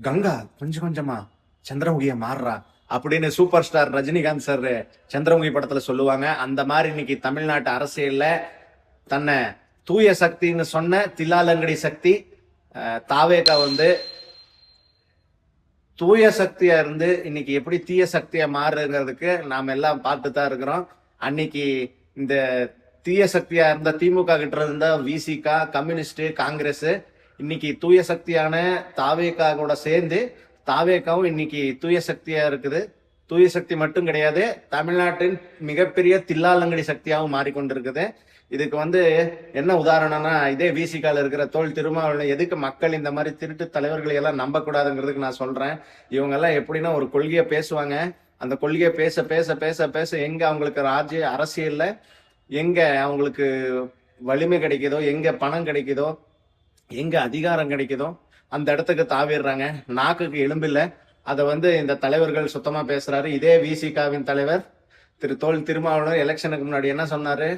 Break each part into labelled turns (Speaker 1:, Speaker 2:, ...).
Speaker 1: கங்கா கொஞ்சம் கொஞ்சமா சந்திரமுகிய மாறுறா அப்படின்னு super star Rajinikanth sir Chandramukhi படத்துல சொல்லுவாங்க. அந்த மாதிரி இன்னைக்கு தமிழ்நாட்டு அரசியல்ல தன்னை தூய சக்தின்னு சொன்ன தில்லாலங்கடி சக்தி தாவேகா வந்து தூய சக்தியா இருந்து இன்னைக்கு எப்படி தீய சக்தியா மாறுங்கிறதுக்கு நாம எல்லாம் பார்த்து தான் இருக்கிறோம். அன்னைக்கு இந்த தீய சக்தியா இருந்த திமுக கிட்ட இருந்த விசிகா, கம்யூனிஸ்ட், காங்கிரஸ் இன்னைக்கு தூய சக்தியான தாவேகா கூட சேர்ந்து தாவேகாவும் இன்னைக்கு தூய சக்தியா இருக்குது. தூய சக்தி மட்டும் கிடையாது, தமிழ்நாட்டின் மிகப்பெரிய தில்லாலங்கடி சக்தியாகவும் மாறிக்கொண்டிருக்குது. இதுக்கு வந்து என்ன உதாரணம்னா, இதே விசிகால இருக்கிற தோல் திருமாவளவன் எதுக்கு மக்கள் இந்த மாதிரி திருட்டு தலைவர்களை எல்லாம் நம்பக்கூடாதுங்கிறதுக்கு நான் சொல்றேன். இவங்க எல்லாம் எப்படின்னா ஒரு கொள்கையை பேசுவாங்க, அந்த கொள்கையை பேச பேச பேச பேச எங்க அவங்களுக்கு அரசியல்ல எங்க அவங்களுக்கு வலிமை கிடைக்குதோ, எங்க பணம் கிடைக்குதோ, எங்க அதிகாரம் கிடைக்குதோ அந்த இடத்துக்கு தாவிடுறாங்க. நாக்குக்கு எலும்பில்ல. அதை வந்து இந்த தலைவர்கள் சுத்தமா பேசுறாரு. இதே விசிகாவின் தலைவர் தோல் திருமாவளவன் எலெக்ஷனுக்கு முன்னாடி என்ன சொன்னாரு,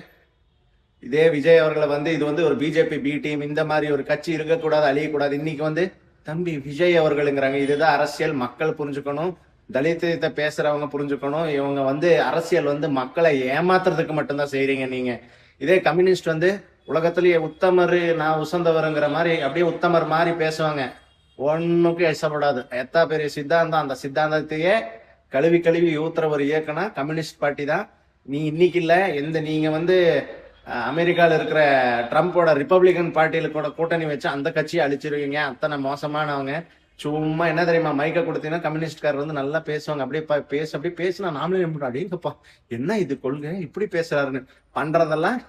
Speaker 1: இதே விஜய் அவர்களை வந்து இது வந்து ஒரு பிஜேபி பி டீம், இந்த மாதிரி ஒரு கட்சி இருக்கக்கூடாது, அழியக்கூடாது. இன்னைக்கு வந்து தம்பி விஜய் அவர்களுங்கிறாங்க. இதுதான் அரசியல். மக்கள் புரிஞ்சுக்கணும், தலித்தை பேசுறவங்க புரிஞ்சுக்கணும். இவங்க வந்து அரசியல் வந்து மக்களை ஏமாத்துறதுக்கு மட்டும்தான் செய்றீங்க நீங்க. இதே கம்யூனிஸ்ட் வந்து உலகத்திலேயே உத்தமர், நான் உசந்தவருங்கிற மாதிரி அப்படியே உத்தமர் மாதிரி பேசுவாங்க. ஒன்னுக்கும் இஷ்டப்படாது. எத்தா பெரிய சித்தாந்தம், அந்த சித்தாந்தத்தையே கழுவி கழுவி ஊத்துற ஒரு இயக்கம்னா கம்யூனிஸ்ட் பார்ட்டி தான். நீ இன்னைக்கு இல்ல, நீங்க வந்து அமெரிக்காவில் இருக்கிற ட்ரம்ப்போட ரிப்பப்ளிகன் பார்ட்டியில கூட கூட்டணி வச்சு அந்த கட்சியை அழிச்சிருவீங்க. அத்தனை மோசமானவங்க. சும்மா என்ன தெரியுமா, மைக்க கொடுத்தீங்கன்னா கம்யூனிஸ்ட்காரர் வந்து நல்லா பேசுவாங்க. அப்படியே பேசினா நாமளே அப்படிங்கப்பா என்ன இது கொள்கை இப்படி பேசுறாருன்னு பண்றதெல்லாம்